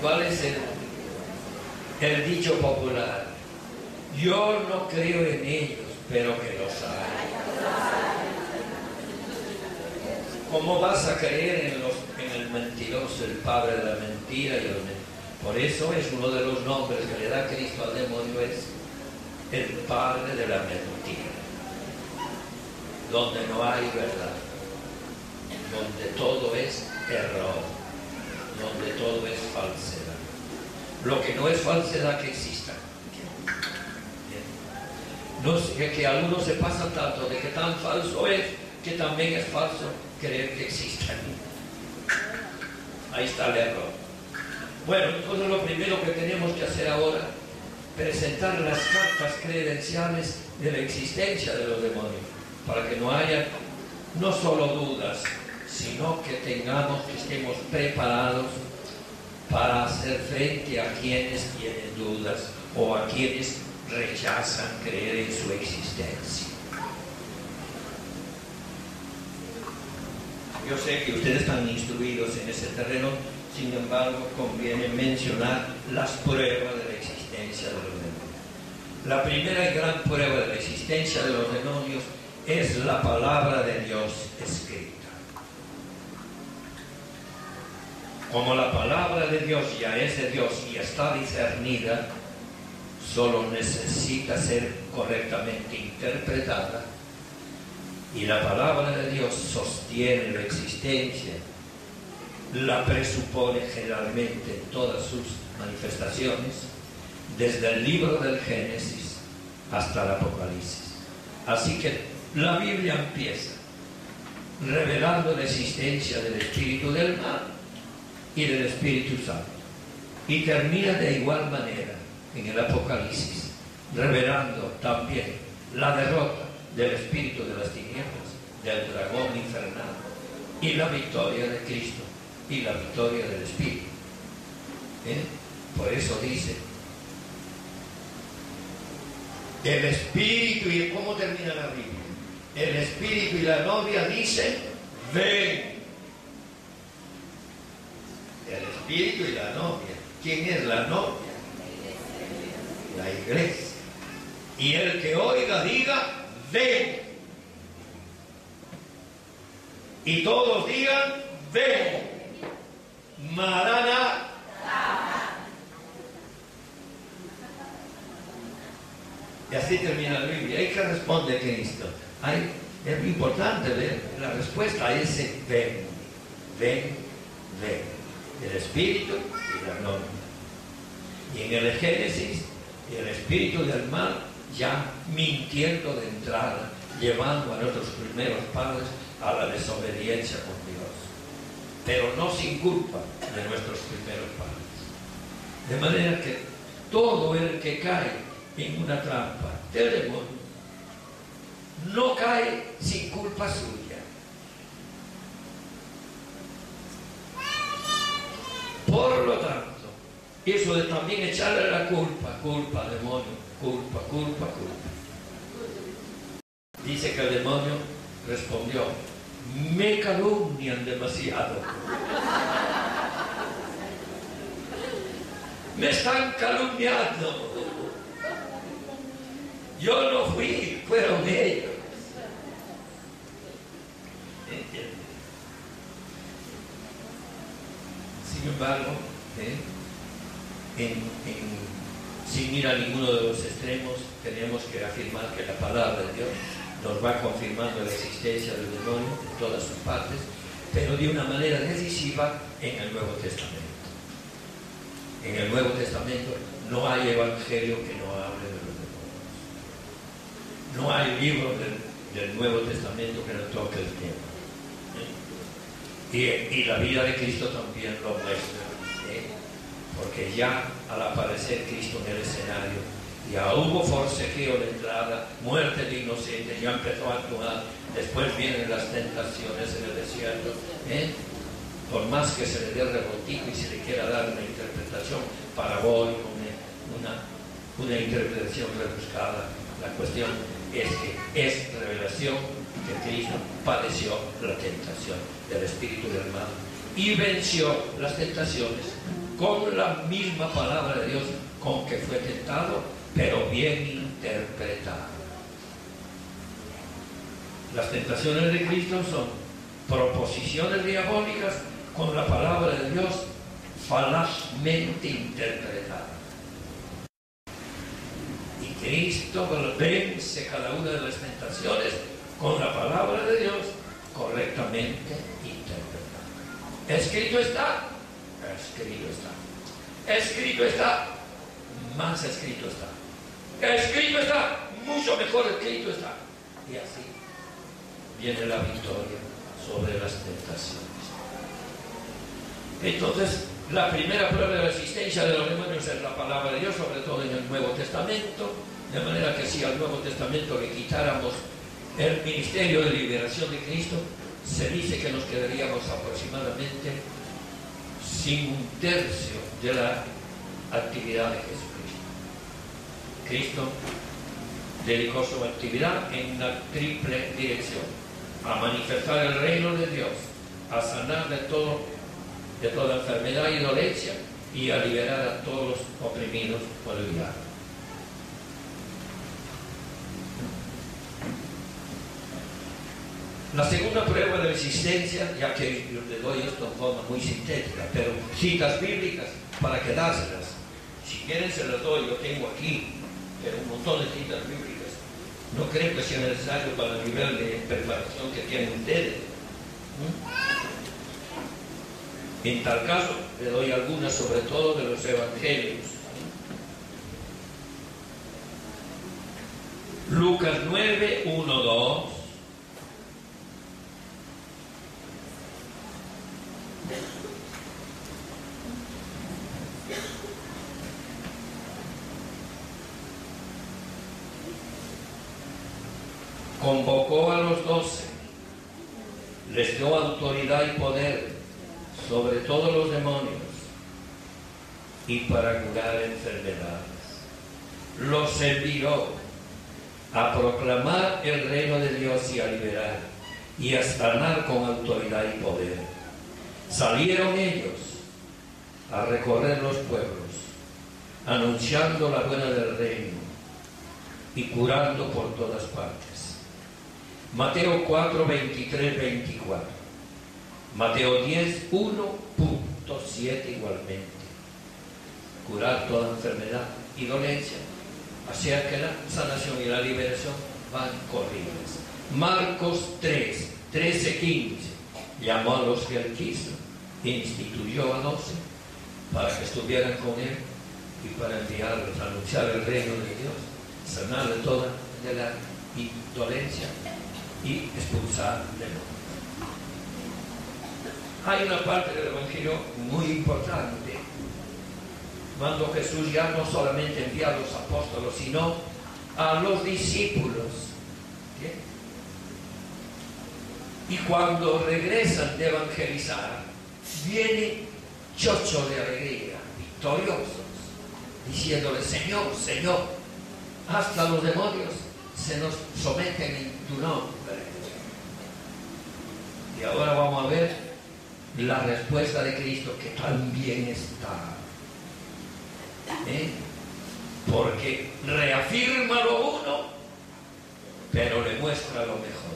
¿Cuál es el dicho popular? Yo no creo en ellos, pero que los hay. ¿Cómo vas a creer en el mentiroso, el padre de la mentira? Por eso es uno de los nombres que le da Cristo al demonio, es el padre de la mentira. Donde no hay verdad, donde todo es error, donde todo es falsedad. Lo que no es falsedad que exista. No sé, que algunos se pasan tanto de que tan falso es, que también es falso creer que exista. Ahí está el error. Bueno, entonces lo primero que tenemos que hacer ahora, presentar las cartas credenciales de la existencia de los demonios, para que no haya no solo dudas, sino que estemos preparados para hacer frente a quienes tienen dudas o a quienes rechazan creer en su existencia. Yo sé que ustedes están instruidos en ese terreno, sin embargo, conviene mencionar las pruebas de la existencia de los demonios. La primera y gran prueba de la existencia de los demonios es la palabra de Dios escrita. Como la palabra de Dios ya es de Dios y está discernida, solo necesita ser correctamente interpretada, y la palabra de Dios sostiene la existencia, la presupone generalmente en todas sus manifestaciones, desde el libro del Génesis hasta el Apocalipsis. Así que la Biblia empieza revelando la existencia del espíritu del mal y del Espíritu Santo, y termina de igual manera en el Apocalipsis revelando también la derrota del espíritu de las tinieblas, del dragón infernal, y la victoria de Cristo y la victoria del Espíritu. Por eso dice el Espíritu, y ¿cómo termina la Biblia? El Espíritu y la novia dicen ven. El Espíritu y la novia. ¿Quién es la novia? La iglesia. Y el que oiga diga ven. Y todos digan ven. Maranatha. Y así termina la Biblia. ¿Y qué responde Cristo? Es importante ver la respuesta a ese ven. Ven, ven. El espíritu y la novia. Y en el Génesis, el espíritu del mal ya mintiendo de entrada, llevando a nuestros primeros padres a la desobediencia con Dios, pero no sin culpa de nuestros primeros padres. De manera que todo el que cae en una trampa del demonio no cae sin culpa suya. Por lo tanto, eso de también echarle la culpa al demonio, culpa. Dice que el demonio respondió: me calumnian demasiado. Me están calumniando. Yo no fui, fueron ellos. Sin embargo, sin ir a ninguno de los extremos, tenemos que afirmar que la palabra de Dios nos va confirmando la existencia del demonio en todas sus partes, pero de una manera decisiva en el Nuevo Testamento. En el Nuevo Testamento no hay evangelio que no hable de los demonios. No hay libro del Nuevo Testamento que no toque el tema. Y la vida de Cristo también lo muestra. Porque ya al aparecer Cristo en el escenario, ya hubo forcejeo de entrada, muerte de inocentes, ya empezó a actuar. Después vienen las tentaciones en el desierto. Por más que se le dé revoltijo y se le quiera dar una interpretación parabólica, una interpretación rebuscada, la cuestión es que es revelación que Cristo padeció la tentación del espíritu del mal y venció las tentaciones con la misma palabra de Dios con que fue tentado, pero bien interpretada. Las tentaciones de Cristo son proposiciones diabólicas con la palabra de Dios falazmente interpretada. Y Cristo vence cada una de las tentaciones con la palabra de Dios correctamente interpretada. Escrito está, escrito está. Escrito está, más escrito está. Escrito está, mucho mejor escrito está. Y así viene la victoria sobre las tentaciones. Entonces, la primera prueba de resistencia de los demonios es la palabra de Dios, sobre todo en el Nuevo Testamento, de manera que si al Nuevo Testamento le quitáramos el ministerio de liberación de Cristo, se dice que nos quedaríamos aproximadamente sin un tercio de la actividad de Jesucristo. Cristo dedicó su actividad en una triple dirección: a manifestar el reino de Dios, a sanar de toda enfermedad y dolencia, y a liberar a todos los oprimidos por el diablo. La segunda prueba de resistencia, ya que yo le doy esto en forma muy sintética, pero citas bíblicas para quedárselas. Si quieren se las doy, yo tengo aquí un montón de citas bíblicas. No creo que sea necesario para el nivel de preparación que tienen ustedes. En tal caso, le doy algunas, sobre todo de los evangelios. Lucas 9, 1, 2. Convocó a los 12, les dio autoridad y poder sobre todos los demonios y para curar enfermedades. Los envió a proclamar el reino de Dios y a liberar y a sanar con autoridad y poder. Salieron ellos a recorrer los pueblos, anunciando la buena del reino y curando por todas partes. Mateo 4, 23, 24. Mateo 10, 1.7 igualmente. Curar toda enfermedad y dolencia, así que la sanación y la liberación van corribles. Marcos 3, 13, 15. Llamó a los que él quiso, instituyó a 12 para que estuvieran con él y para enviarlos a anunciar el reino de Dios, sanar de toda de la dolencia y expulsar demonios. Hay una parte del Evangelio muy importante, cuando Jesús ya no solamente envía a los apóstoles, sino a los discípulos. ¿Qué? Y cuando regresan de evangelizar, vienen chochos de alegría, victoriosos, diciéndole: Señor, Señor, hasta los demonios se nos someten en tu nombre. Y ahora vamos a ver la respuesta de Cristo, que también está. Porque reafirma lo uno, pero le muestra lo mejor.